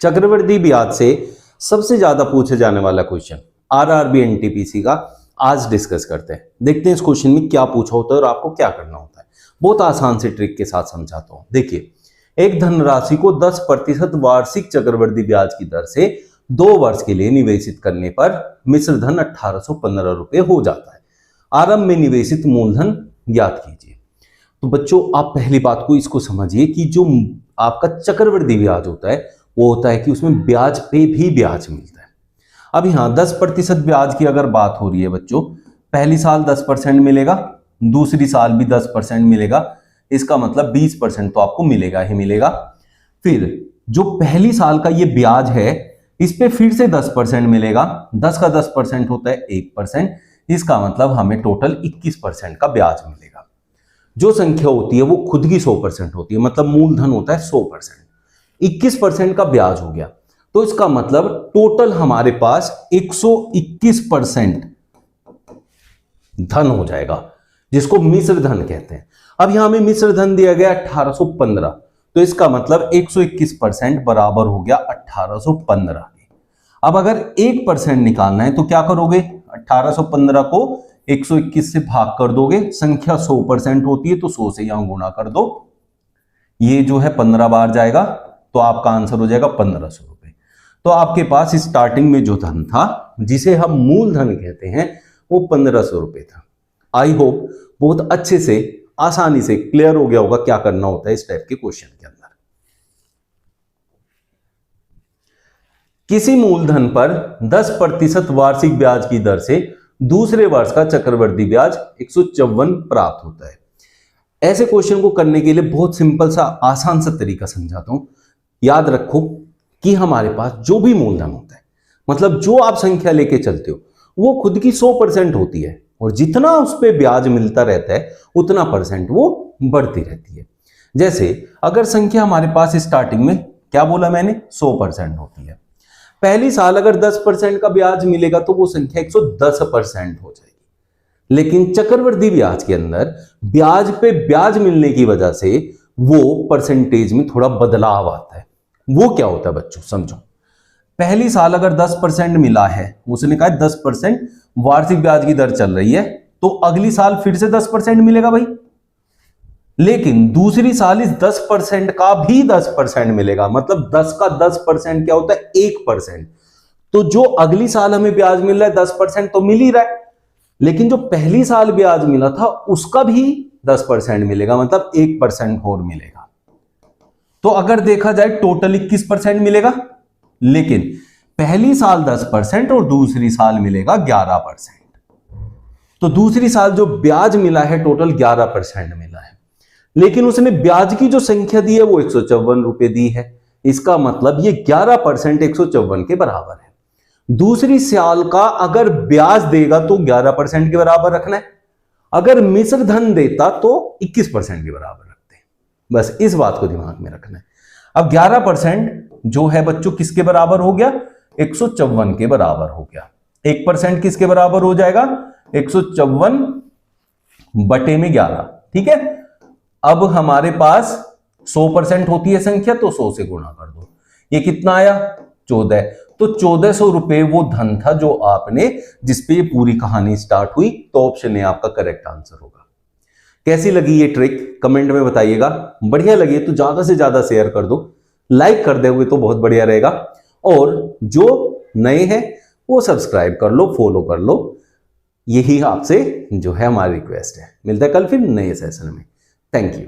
चक्रवृद्धि ब्याज से सबसे ज्यादा पूछे जाने वाला क्वेश्चन आरआरबी एनटीपीसी का आज डिस्कस करते हैं। देखते हैं इस क्वेश्चन में क्या पूछा होता है और आपको क्या करना होता है। बहुत आसान से ट्रिक के साथ समझाता हूं। देखिए, एक धनराशि को 10% वार्षिक चक्रवृद्धि ब्याज की दर से 2 वर्ष के लिए निवेशित करने पर मिश्र धन 1815 रुपए हो जाता है। आरंभ में निवेशित मूलधन ज्ञात कीजिए। तो बच्चों, आप पहली बात को इसको समझिए कि जो आपका चक्रवृद्धि ब्याज होता है वो होता है कि उसमें ब्याज पे भी ब्याज मिलता है। अब यहां 10% ब्याज की अगर बात हो रही है बच्चों, पहली साल 10% मिलेगा, दूसरी साल भी 10% मिलेगा, इसका मतलब 20% तो आपको मिलेगा ही मिलेगा। फिर जो पहली साल का ये ब्याज है इस पे फिर से 10% मिलेगा, 10 का 10% होता है 1%, इसका मतलब हमें टोटल 21% का ब्याज मिलेगा। जो संख्या होती है वो खुद की 100% होती है, मतलब मूलधन होता है 100%, 21% का ब्याज हो गया, तो इसका मतलब टोटल हमारे पास 121% धन हो जाएगा, जिसको मिश्र धन कहते हैं। अब यहां हमें मिश्र धन दिया गया 1815, तो इसका मतलब 121% बराबर हो गया 1815 के। अब अगर 1% निकालना है तो क्या करोगे, 1815 को 121 से भाग कर दोगे, संख्या 100% होती है तो 100 से यहां गुणा कर दो, ये जो है 15 बार जाएगा, तो आपका आंसर हो जाएगा 1500 रुपए। तो आपके पास स्टार्टिंग में जो धन था जिसे हम मूलधन कहते हैं वो 1500 रुपए था। आई होप बहुत अच्छे से आसानी से क्लियर हो गया होगा क्या करना होता है इस टाइप के क्वेश्चन के अंदर। किसी मूलधन पर 10% वार्षिक ब्याज की दर से दूसरे वर्ष का चक्रवृद्धि ब्याज 154 प्राप्त होता है। ऐसे क्वेश्चन को करने के लिए बहुत सिंपल सा आसान सा तरीका समझाता हूं। याद रखो कि हमारे पास जो भी मूलधन होता है, मतलब जो आप संख्या लेके चलते हो, वो खुद की 100% होती है और जितना उस पर ब्याज मिलता रहता है उतना % वो बढ़ती रहती है। जैसे अगर संख्या हमारे पास स्टार्टिंग में क्या बोला मैंने, 100% होती है, पहली साल अगर 10% का ब्याज मिलेगा तो वो संख्या 110% हो जाएगी। लेकिन चक्रवृद्धि ब्याज के अंदर ब्याज पे ब्याज मिलने की वजह से वो परसेंटेज में थोड़ा बदलाव आता है। वो क्या होता है बच्चों, समझो। पहली साल अगर 10% मिला है, उसने कहा 10% वार्षिक ब्याज की दर चल रही है, तो अगली साल फिर से 10% मिलेगा भाई। लेकिन दूसरी साल इस 10% का भी 10% मिलेगा, मतलब 10 का 10% क्या होता है, 1%। तो जो अगली साल हमें ब्याज मिल रहा है 10% तो मिल ही रहा है, लेकिन जो पहली साल ब्याज मिला था उसका भी 10% मिलेगा, मतलब 1% और मिलेगा। तो अगर देखा जाए टोटल 21% मिलेगा, लेकिन पहली साल 10% और दूसरी साल मिलेगा 11%। तो दूसरी साल जो ब्याज मिला है टोटल 11% मिला है, लेकिन उसने ब्याज की जो संख्या दी है वो 154 रुपए दी है। इसका मतलब ये 11% 154 के बराबर है। दूसरी साल का अगर ब्याज देगा तो 11% के बराबर रखना है, अगर मिश्र धन देता तो 21% के बराबर रखते हैं। बस इस बात को दिमाग में रखना है। अब 11% जो है बच्चों किसके बराबर हो गया, 154 के बराबर हो गया। 1% किसके बराबर हो जाएगा, 154 बटे में 11, ठीक है। अब हमारे पास 100% होती है संख्या, तो 100 से गुणा कर दो, ये कितना आया, 14। तो 1400 रुपए वो धन था जो आपने, जिसपे ये पूरी कहानी स्टार्ट हुई, तो ऑप्शन ए आपका करेक्ट आंसर होगा। कैसी लगी ये ट्रिक कमेंट में बताइएगा। बढ़िया लगी तो ज्यादा से ज्यादा शेयर कर दो, लाइक कर दे हुए तो बहुत बढ़िया रहेगा, और जो नए हैं वो सब्सक्राइब कर लो, फॉलो कर लो। यही आपसे जो है हमारी रिक्वेस्ट है। मिलता है कल फिर नए सेशन में। Thank you.